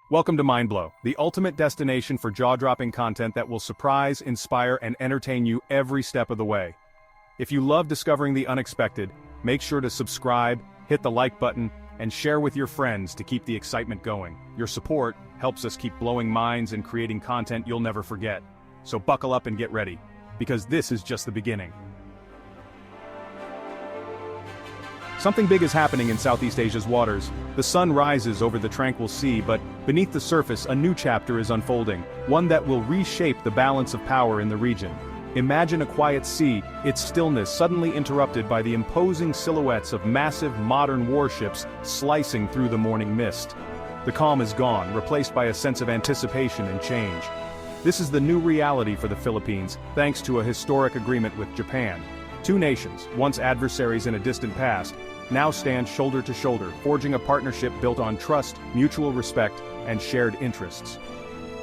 Welcome to Mindblow, the ultimate destination for jaw-dropping content that will surprise, inspire, and entertain you every step of the way. If you love discovering the unexpected, make sure to subscribe, hit the like button, and share with your friends to keep the excitement going. Your support helps us keep blowing minds and creating content you'll never forget. So buckle up and get ready, because this is just the beginning. Something big is happening in Southeast Asia's waters. The sun rises over the tranquil sea, but beneath the surface a new chapter is unfolding, one that will reshape the balance of power in the region. Imagine a quiet sea, its stillness suddenly interrupted by the imposing silhouettes of massive modern warships slicing through the morning mist. The calm is gone, replaced by a sense of anticipation and change. This is the new reality for the Philippines, thanks to a historic agreement with Japan. Two nations, once adversaries in a distant past, now stand shoulder to shoulder, forging a partnership built on trust, mutual respect, and shared interests.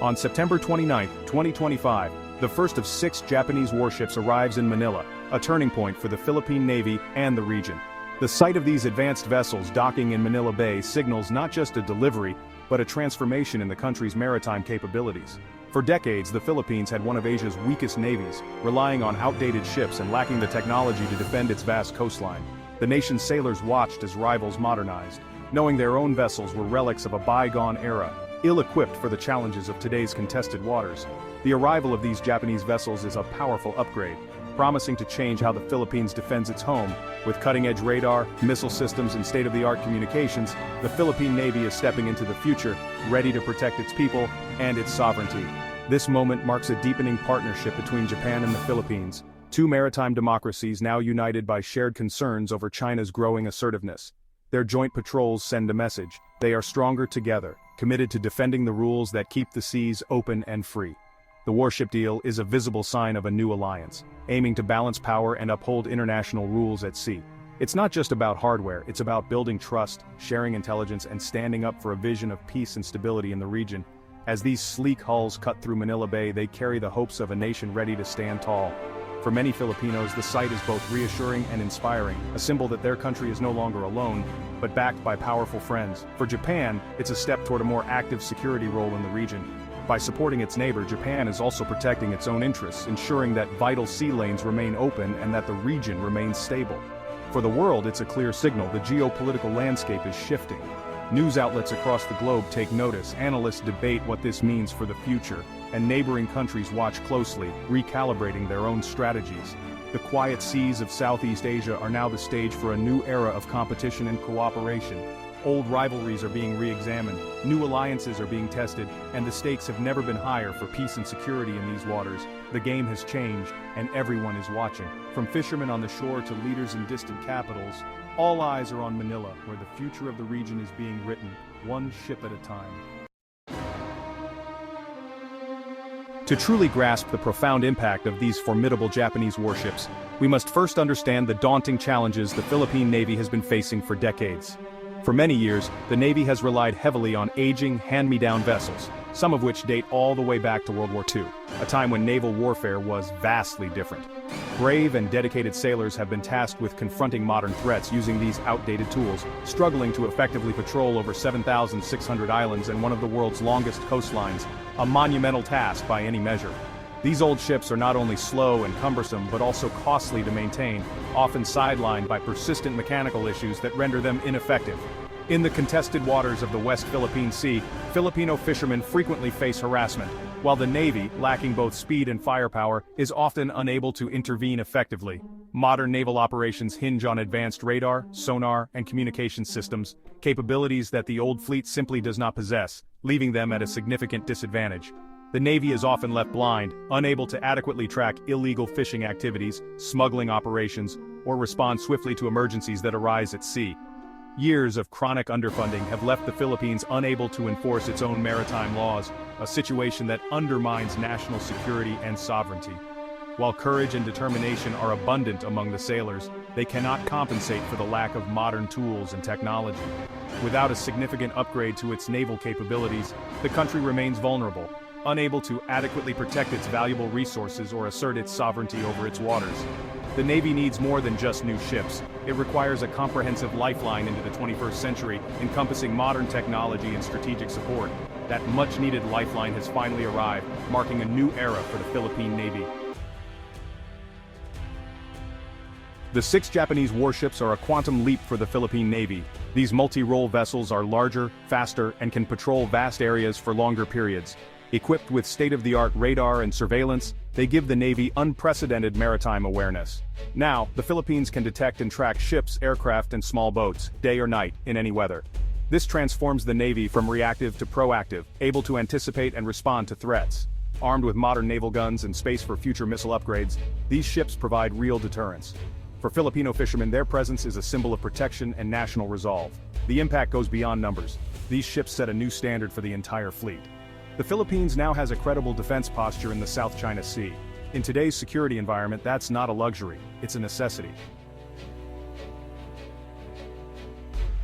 On September 29, 2025, the first of 6 Japanese warships arrives in Manila, a turning point for the Philippine Navy and the region. The sight of these advanced vessels docking in Manila Bay signals not just a delivery, but a transformation in the country's maritime capabilities. For decades, the Philippines had one of Asia's weakest navies, relying on outdated ships and lacking the technology to defend its vast coastline. The nation's sailors watched as rivals modernized, knowing their own vessels were relics of a bygone era, ill-equipped for the challenges of today's contested waters. The arrival of these Japanese vessels is a powerful upgrade, promising to change how the Philippines defends its home. With cutting-edge radar, missile systems, and state-of-the-art communications, the Philippine Navy is stepping into the future, ready to protect its people and its sovereignty. This moment marks a deepening partnership between Japan and the Philippines, two maritime democracies now united by shared concerns over China's growing assertiveness. Their joint patrols send a message: they are stronger together, committed to defending the rules that keep the seas open and free. The warship deal is a visible sign of a new alliance, aiming to balance power and uphold international rules at sea. It's not just about hardware, it's about building trust, sharing intelligence, and standing up for a vision of peace and stability in the region. As these sleek hulls cut through Manila Bay, they carry the hopes of a nation ready to stand tall. For many Filipinos, the sight is both reassuring and inspiring, a symbol that their country is no longer alone, but backed by powerful friends. For Japan, it's a step toward a more active security role in the region. By supporting its neighbor, Japan is also protecting its own interests, ensuring that vital sea lanes remain open and that the region remains stable. For the world, it's a clear signal: the geopolitical landscape is shifting. News outlets across the globe take notice, analysts debate what this means for the future, and neighboring countries watch closely, recalibrating their own strategies. The quiet seas of Southeast Asia are now the stage for a new era of competition and cooperation. Old rivalries are being re-examined, new alliances are being tested, and the stakes have never been higher for peace and security in these waters. The game has changed, and everyone is watching. From fishermen on the shore to leaders in distant capitals, all eyes are on Manila, where the future of the region is being written, one ship at a time. To truly grasp the profound impact of these formidable Japanese warships, we must first understand the daunting challenges the Philippine Navy has been facing for decades. For many years, the Navy has relied heavily on aging, hand-me-down vessels, some of which date all the way back to World War II, a time when naval warfare was vastly different. Brave and dedicated sailors have been tasked with confronting modern threats using these outdated tools, struggling to effectively patrol over 7,600 islands and one of the world's longest coastlines, a monumental task by any measure. These old ships are not only slow and cumbersome but also costly to maintain, often sidelined by persistent mechanical issues that render them ineffective. In the contested waters of the West Philippine Sea, Filipino fishermen frequently face harassment, while the Navy, lacking both speed and firepower, is often unable to intervene effectively. Modern naval operations hinge on advanced radar, sonar, and communication systems, capabilities that the old fleet simply does not possess, leaving them at a significant disadvantage. The Navy is often left blind, unable to adequately track illegal fishing activities, smuggling operations, or respond swiftly to emergencies that arise at sea. Years of chronic underfunding have left the Philippines unable to enforce its own maritime laws, a situation that undermines national security and sovereignty. While courage and determination are abundant among the sailors, they cannot compensate for the lack of modern tools and technology. Without a significant upgrade to its naval capabilities, the country remains vulnerable, unable to adequately protect its valuable resources or assert its sovereignty over its waters. The Navy needs more than just new ships. It requires a comprehensive lifeline into the 21st century, encompassing modern technology and strategic support. That much-needed lifeline has finally arrived, marking a new era for the Philippine Navy. The 6 Japanese warships are a quantum leap for the Philippine Navy. These multi-role vessels are larger, faster, and can patrol vast areas for longer periods. Equipped with state-of-the-art radar and surveillance, they give the Navy unprecedented maritime awareness. Now, the Philippines can detect and track ships, aircraft, and small boats, day or night, in any weather. This transforms the Navy from reactive to proactive, able to anticipate and respond to threats. Armed with modern naval guns and space for future missile upgrades, these ships provide real deterrence. For Filipino fishermen, their presence is a symbol of protection and national resolve. The impact goes beyond numbers. These ships set a new standard for the entire fleet. The Philippines now has a credible defense posture in the South China Sea. In today's security environment, that's not a luxury, it's a necessity.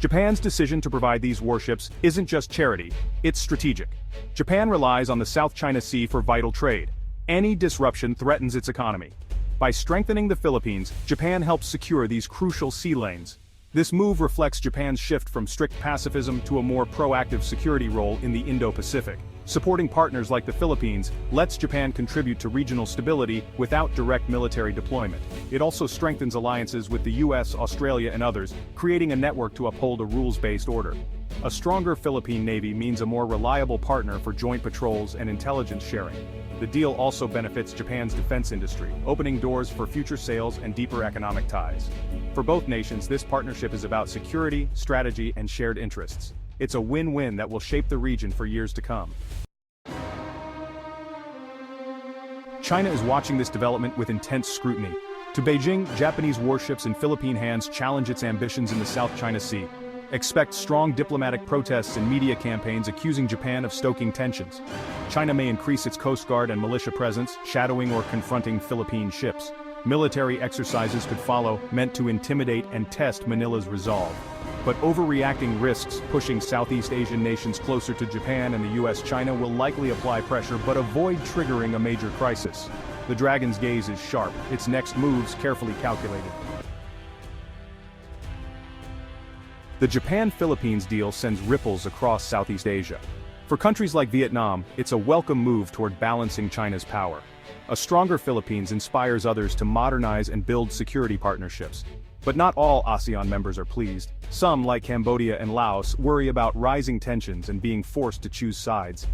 Japan's decision to provide these warships isn't just charity, it's strategic. Japan relies on the South China Sea for vital trade. Any disruption threatens its economy. By strengthening the Philippines, Japan helps secure these crucial sea lanes. This move reflects Japan's shift from strict pacifism to a more proactive security role in the Indo-Pacific. Supporting partners like the Philippines lets Japan contribute to regional stability without direct military deployment. It also strengthens alliances with the US, Australia, and others, creating a network to uphold a rules-based order. A stronger Philippine Navy means a more reliable partner for joint patrols and intelligence sharing. The deal also benefits Japan's defense industry, opening doors for future sales and deeper economic ties. For both nations, this partnership is about security, strategy, and shared interests. It's a win-win that will shape the region for years to come. China is watching this development with intense scrutiny. To Beijing, Japanese warships in Philippine hands challenge its ambitions in the South China Sea. Expect strong diplomatic protests and media campaigns accusing Japan of stoking tensions. China may increase its Coast Guard and militia presence, shadowing or confronting Philippine ships. Military exercises could follow, meant to intimidate and test Manila's resolve. But overreacting risks pushing Southeast Asian nations closer to Japan and the US-China will likely apply pressure but avoid triggering a major crisis. The dragon's gaze is sharp, its next moves carefully calculated. The Japan-Philippines deal sends ripples across Southeast Asia. For countries like Vietnam, it's a welcome move toward balancing China's power. A stronger Philippines inspires others to modernize and build security partnerships. But not all ASEAN members are pleased. Some, like Cambodia and Laos, worry about rising tensions and being forced to choose sides.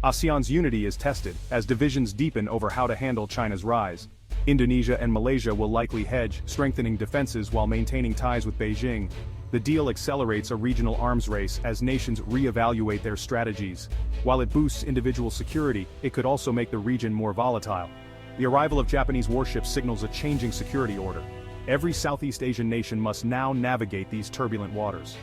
ASEAN's unity is tested, as divisions deepen over how to handle China's rise. Indonesia and Malaysia will likely hedge, strengthening defenses while maintaining ties with Beijing. The deal accelerates a regional arms race as nations re-evaluate their strategies. While it boosts individual security, it could also make the region more volatile. The arrival of Japanese warships signals a changing security order. Every Southeast Asian nation must now navigate these turbulent waters.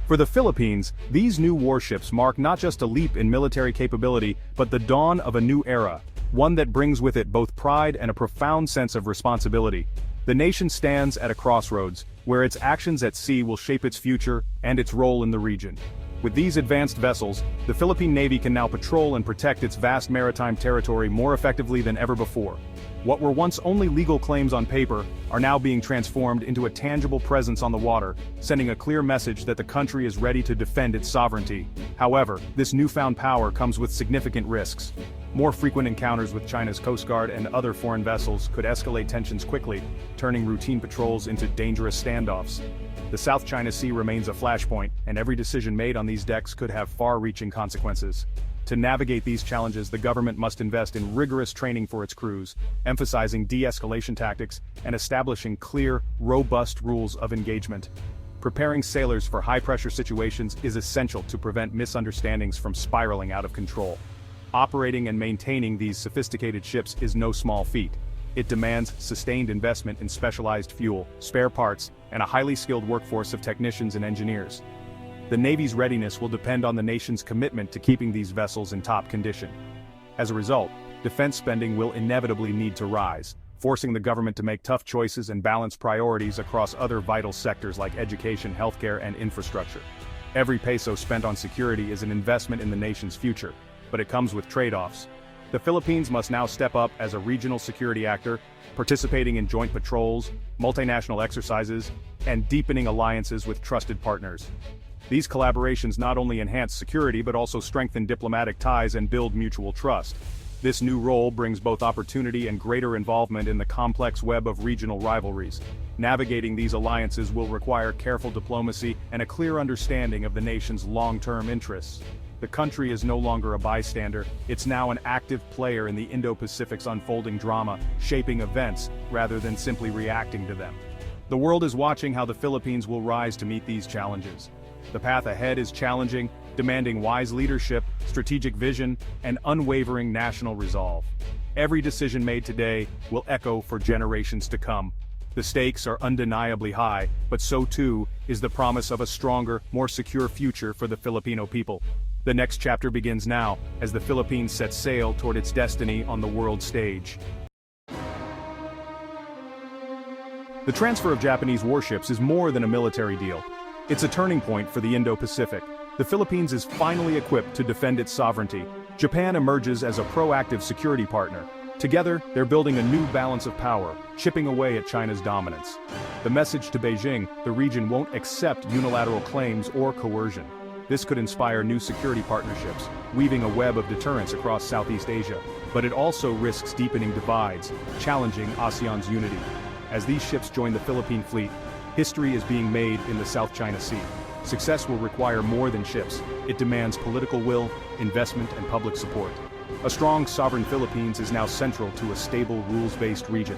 For the Philippines, these new warships mark not just a leap in military capability, but the dawn of a new era, one that brings with it both pride and a profound sense of responsibility. The nation stands at a crossroads, where its actions at sea will shape its future and its role in the region. With these advanced vessels, the Philippine Navy can now patrol and protect its vast maritime territory more effectively than ever before. What were once only legal claims on paper are now being transformed into a tangible presence on the water, sending a clear message that the country is ready to defend its sovereignty. However, this newfound power comes with significant risks. More frequent encounters with China's Coast Guard and other foreign vessels could escalate tensions quickly, turning routine patrols into dangerous standoffs. The South China Sea remains a flashpoint, and every decision made on these decks could have far-reaching consequences. To navigate these challenges, the government must invest in rigorous training for its crews, emphasizing de-escalation tactics and establishing clear, robust rules of engagement. Preparing sailors for high-pressure situations is essential to prevent misunderstandings from spiraling out of control. Operating and maintaining these sophisticated ships is no small feat. It demands sustained investment in specialized fuel, spare parts, and a highly skilled workforce of technicians and engineers. The Navy's readiness will depend on the nation's commitment to keeping these vessels in top condition. As a result, defense spending will inevitably need to rise, forcing the government to make tough choices and balance priorities across other vital sectors like education, healthcare, and infrastructure. Every peso spent on security is an investment in the nation's future, but it comes with trade-offs. The Philippines must now step up as a regional security actor, participating in joint patrols, multinational exercises, and deepening alliances with trusted partners. These collaborations not only enhance security but also strengthen diplomatic ties and build mutual trust. This new role brings both opportunity and greater involvement in the complex web of regional rivalries. Navigating these alliances will require careful diplomacy and a clear understanding of the nation's long-term interests. The country is no longer a bystander, it's now an active player in the Indo-Pacific's unfolding drama, shaping events rather than simply reacting to them. The world is watching how the Philippines will rise to meet these challenges. The path ahead is challenging, demanding wise leadership, strategic vision, and unwavering national resolve. Every decision made today will echo for generations to come. The stakes are undeniably high, but so too is the promise of a stronger, more secure future for the Filipino people. The next chapter begins now, as the Philippines sets sail toward its destiny on the world stage. The transfer of Japanese warships is more than a military deal. It's a turning point for the Indo-Pacific. The Philippines is finally equipped to defend its sovereignty. Japan emerges as a proactive security partner. Together, they're building a new balance of power, chipping away at China's dominance. The message to Beijing: the region won't accept unilateral claims or coercion. This could inspire new security partnerships, weaving a web of deterrence across Southeast Asia. But it also risks deepening divides, challenging ASEAN's unity. As these ships join the Philippine fleet, history is being made in the South China Sea. Success will require more than ships. It demands political will, investment, and public support. A strong, sovereign Philippines is now central to a stable, rules-based region.